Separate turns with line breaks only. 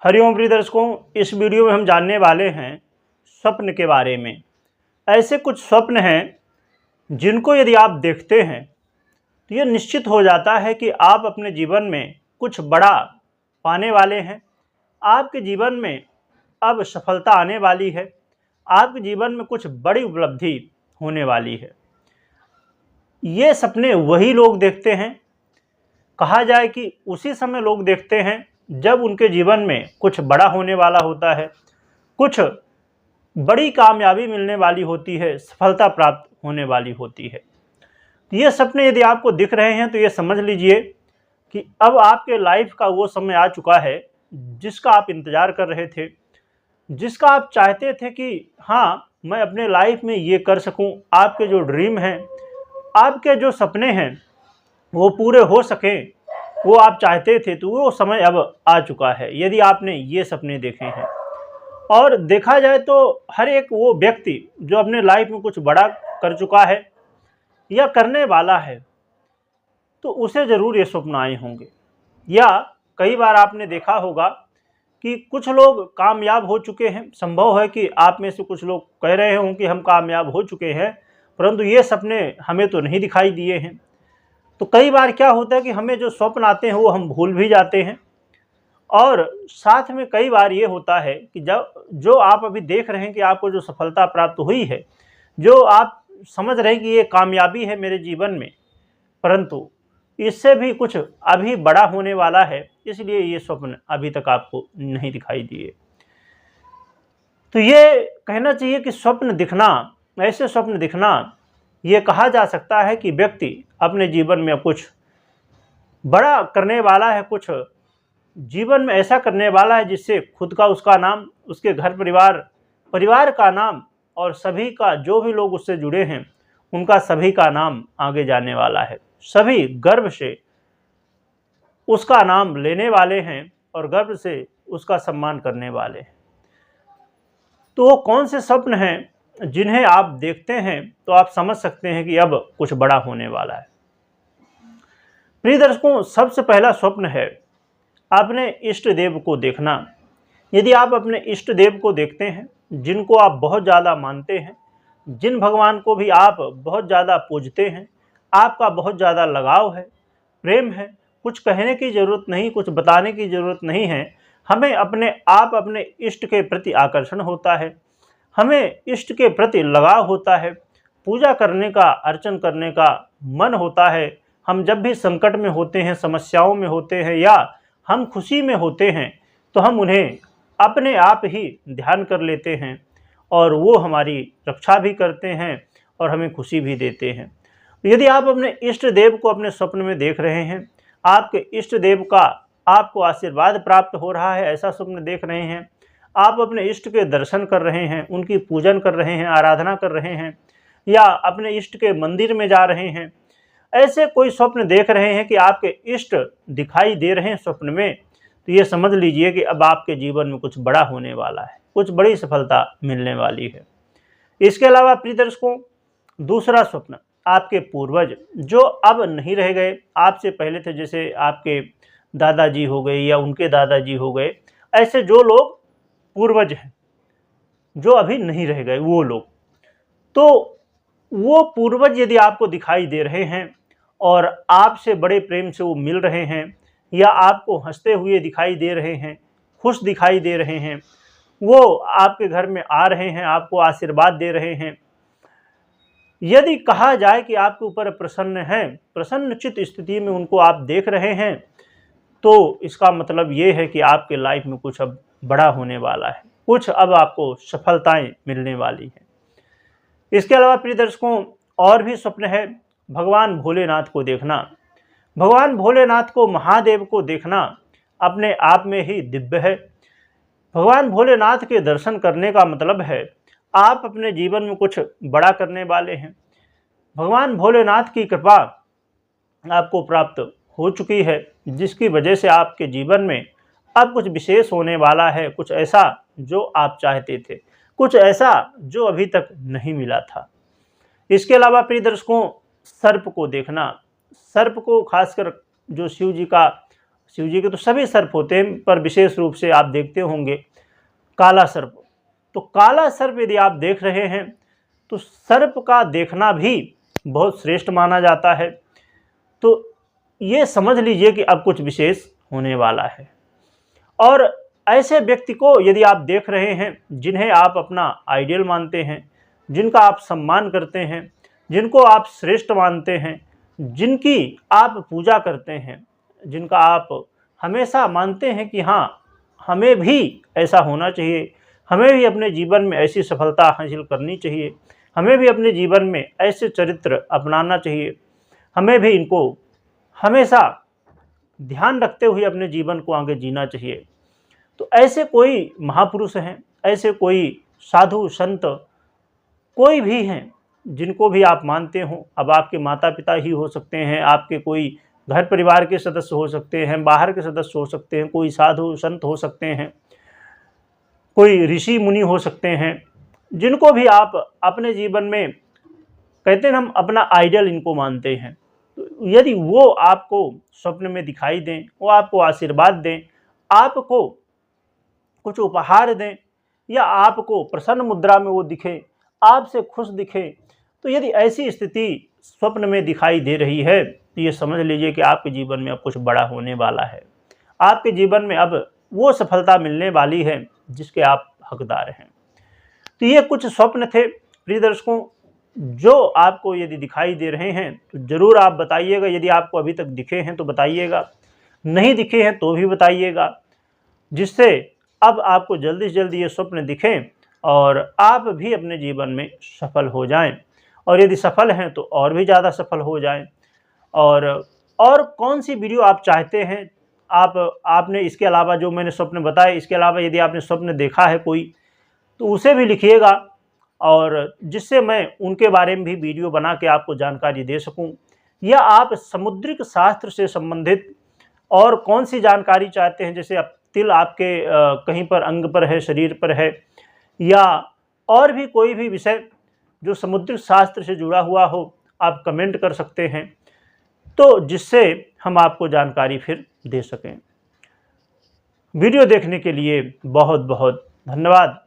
हरिओम प्रिय दर्शकों, इस वीडियो में हम जानने वाले हैं स्वप्न के बारे में। ऐसे कुछ स्वप्न हैं जिनको यदि आप देखते हैं तो ये निश्चित हो जाता है कि आप अपने जीवन में कुछ बड़ा पाने वाले हैं। आपके जीवन में अब सफलता आने वाली है। आपके जीवन में कुछ बड़ी उपलब्धि होने वाली है। ये सपने वही लोग देखते हैं, कहा जाए कि उसी समय लोग देखते हैं जब उनके जीवन में कुछ बड़ा होने वाला होता है, कुछ बड़ी कामयाबी मिलने वाली होती है, सफलता प्राप्त होने वाली होती है। तो ये सपने यदि आपको दिख रहे हैं तो ये समझ लीजिए कि अब आपके लाइफ का वो समय आ चुका है जिसका आप इंतज़ार कर रहे थे, जिसका आप चाहते थे कि हाँ, मैं अपने लाइफ में ये कर सकूं। आपके जो ड्रीम हैं, आपके जो सपने हैं वो पूरे हो सकें, वो आप चाहते थे, तो वो समय अब आ चुका है यदि आपने ये सपने देखे हैं। और देखा जाए तो हर एक वो व्यक्ति जो अपने लाइफ में कुछ बड़ा कर चुका है या करने वाला है, तो उसे ज़रूर ये स्वप्न आए होंगे। या कई बार आपने देखा होगा कि कुछ लोग कामयाब हो चुके हैं। संभव है कि आप में से कुछ लोग कह रहे हों कि हम कामयाब हो चुके हैं, परंतु ये सपने हमें तो नहीं दिखाई दिए हैं। तो कई बार क्या होता है कि हमें जो स्वप्न आते हैं वो हम भूल भी जाते हैं। और साथ में कई बार ये होता है कि जब जो आप अभी देख रहे हैं कि आपको जो सफलता प्राप्त हुई है, जो आप समझ रहे हैं कि ये कामयाबी है मेरे जीवन में, परंतु इससे भी कुछ अभी बड़ा होने वाला है, इसलिए ये स्वप्न अभी तक आपको नहीं दिखाई दिए। तो ये कहना चाहिए कि स्वप्न दिखना, ऐसे स्वप्न दिखना, ये कहा जा सकता है कि व्यक्ति अपने जीवन में कुछ बड़ा करने वाला है, कुछ जीवन में ऐसा करने वाला है जिससे खुद का, उसका नाम, उसके घर परिवार का नाम और सभी का, जो भी लोग उससे जुड़े हैं उनका सभी का नाम आगे जाने वाला है। सभी गर्व से उसका नाम लेने वाले हैं और गर्व से उसका सम्मान करने वाले हैं। तो वो कौन से स्वप्न हैं जिन्हें आप देखते हैं तो आप समझ सकते हैं कि अब कुछ बड़ा होने वाला है। प्रिय दर्शकों, सबसे पहला स्वप्न है अपने इष्ट देव को देखना। यदि आप अपने इष्ट देव को देखते हैं, जिनको आप बहुत ज़्यादा मानते हैं, जिन भगवान को भी आप बहुत ज़्यादा पूजते हैं, आपका बहुत ज़्यादा लगाव है, प्रेम है, कुछ कहने की ज़रूरत नहीं, कुछ बताने की ज़रूरत नहीं है। हमें अपने इष्ट के प्रति आकर्षण होता है, हमें इष्ट के प्रति लगाव होता है, पूजा करने का, अर्चन करने का मन होता है। हम जब भी संकट में होते हैं, समस्याओं में होते हैं या हम खुशी में होते हैं, तो हम उन्हें अपने आप ही ध्यान कर लेते हैं और वो हमारी रक्षा भी करते हैं और हमें खुशी भी देते हैं। यदि आप अपने इष्ट देव को अपने स्वप्न में देख रहे हैं, आपके इष्ट देव का आपको आशीर्वाद प्राप्त हो रहा है, ऐसा स्वप्न देख रहे हैं, आप अपने इष्ट के दर्शन कर रहे हैं, उनकी पूजन कर रहे हैं, आराधना कर रहे हैं, या अपने इष्ट के मंदिर में जा रहे हैं, ऐसे कोई स्वप्न देख रहे हैं कि आपके इष्ट दिखाई दे रहे हैं स्वप्न में, तो ये समझ लीजिए कि अब आपके जीवन में कुछ बड़ा होने वाला है, कुछ बड़ी सफलता मिलने वाली है। इसके अलावा प्रिय दर्शकों, दूसरा स्वप्न, आपके पूर्वज जो अब नहीं रह गए, आपसे पहले थे, जैसे आपके दादाजी हो गए या उनके दादाजी हो गए, ऐसे जो लोग पूर्वज हैं, जो अभी नहीं रह गए वो लोग, तो वो पूर्वज यदि आपको दिखाई दे रहे हैं और आपसे बड़े प्रेम से वो मिल रहे हैं या आपको हंसते हुए दिखाई दे रहे हैं, खुश दिखाई दे रहे हैं, वो आपके घर में आ रहे हैं, आपको आशीर्वाद दे रहे हैं, यदि कहा जाए कि आपके ऊपर प्रसन्न हैं, प्रसन्नचित्त स्थिति में उनको आप देख रहे हैं, तो इसका मतलब ये है कि आपके लाइफ में कुछ अब बड़ा होने वाला है, कुछ अब आपको सफलताएं मिलने वाली हैं। इसके अलावा प्रिय दर्शकों, और भी स्वप्न है भगवान भोलेनाथ को देखना। भगवान भोलेनाथ को, महादेव को देखना अपने आप में ही दिव्य है। भगवान भोलेनाथ के दर्शन करने का मतलब है आप अपने जीवन में कुछ बड़ा करने वाले हैं। भगवान भोलेनाथ की कृपा आपको प्राप्त हो चुकी है, जिसकी वजह से आपके जीवन में अब कुछ विशेष होने वाला है, कुछ ऐसा जो आप चाहते थे, कुछ ऐसा जो अभी तक नहीं मिला था। इसके अलावा प्रिय दर्शकों, सर्प को देखना। सर्प को खासकर जो शिव शिव जी के तो सभी सर्प होते हैं, पर विशेष रूप से आप देखते होंगे काला सर्प। तो काला सर्प यदि आप देख रहे हैं तो सर्प का देखना भी बहुत श्रेष्ठ माना जाता है। तो ये समझ लीजिए कि अब कुछ विशेष होने वाला है। और ऐसे व्यक्ति को यदि आप देख रहे हैं जिन्हें आप अपना आइडियल मानते हैं, जिनका आप सम्मान करते हैं, जिनको आप श्रेष्ठ मानते हैं, जिनकी आप पूजा करते हैं, जिनका आप हमेशा मानते हैं कि हाँ, हमें भी ऐसा होना चाहिए, हमें भी अपने जीवन में ऐसी सफलता हासिल करनी चाहिए, हमें भी अपने जीवन में ऐसे चरित्र अपनाना चाहिए, हमें भी इनको हमेशा ध्यान रखते हुए अपने जीवन को आगे जीना चाहिए। तो ऐसे कोई महापुरुष हैं, ऐसे कोई साधु संत कोई भी हैं जिनको भी आप मानते हो। अब आपके माता पिता ही हो सकते हैं, आपके कोई घर परिवार के सदस्य हो सकते हैं, बाहर के सदस्य हो सकते हैं, कोई साधु संत हो सकते हैं, कोई ऋषि मुनि हो सकते हैं, जिनको भी आप अपने जीवन में कहते हैं हम अपना आइडियल इनको मानते हैं। तो यदि वो आपको स्वप्न में दिखाई दें, वो आपको आशीर्वाद दें, आपको कुछ उपहार दें, या आपको प्रसन्न मुद्रा में वो दिखे, आपसे खुश दिखे, तो यदि ऐसी स्थिति स्वप्न में दिखाई दे रही है तो ये समझ लीजिए कि आपके जीवन में अब कुछ बड़ा होने वाला है। आपके जीवन में अब वो सफलता मिलने वाली है जिसके आप हकदार हैं। तो ये कुछ स्वप्न थे प्रिय दर्शकों, जो आपको यदि दिखाई दे रहे हैं तो ज़रूर आप बताइएगा। यदि आपको अभी तक दिखे हैं तो बताइएगा, नहीं दिखे हैं तो भी बताइएगा, जिससे अब आपको जल्दी से जल्दी ये स्वप्न दिखें और आप भी अपने जीवन में सफल हो जाएं। और यदि सफल हैं तो और भी ज़्यादा सफल हो जाएं। और कौन सी वीडियो आप चाहते हैं, आपने इसके अलावा जो मैंने स्वप्न बताए, इसके अलावा यदि आपने स्वप्न देखा है कोई तो उसे भी लिखिएगा, और जिससे मैं उनके बारे में भी वीडियो बना के आपको जानकारी दे सकूं। या आप समुद्रिक शास्त्र से संबंधित और कौन सी जानकारी चाहते हैं, जैसे अब तिल आपके कहीं पर अंग पर है, शरीर पर है, या और भी कोई भी विषय जो समुद्रिक शास्त्र से जुड़ा हुआ हो, आप कमेंट कर सकते हैं, तो जिससे हम आपको जानकारी फिर दे सकें। वीडियो देखने के लिए बहुत बहुत धन्यवाद।